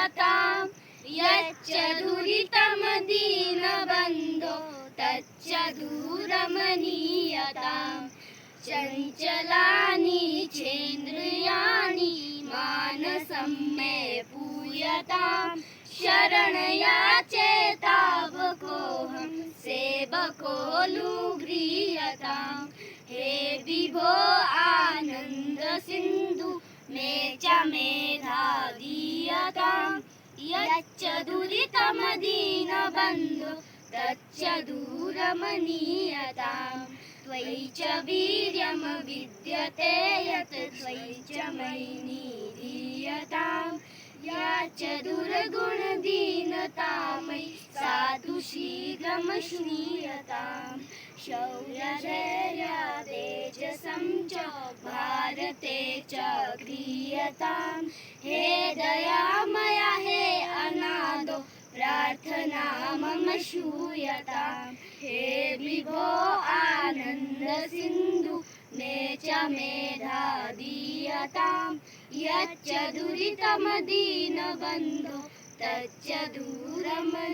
दीयताम् यच्च दुरितं दीनबन्धो तच्च दूरमनीयताम् चञ्चलानि चेन्द्रियाणि मानसं मे पूयताम् शरणयाचे तावकोऽहं सेवकोऽनुगृह्यताम् हे विभो आनन्द सिन्धु मे च मेधा दीयताम् यच्च दुरितं दीनबन्धो तच्च दूरमनीयताम् त्वयि च वीर्यं विद्यते यत् त्वयि च मयि निधीयताम् या च दुर्गुणदीनता मयि सा तु शीघ्रं श्नीयताम् शौर्यधैर्यतेजसं च भारते च क्रियताम् हे दयामया हे अनादो प्रार्थना मम श्रूयताम् हे विभो आनन्द सिन्धु मे च मेधा दीयताम् यच्च दुरितं दीनबन्धो तच्च दूरमनीयताम्।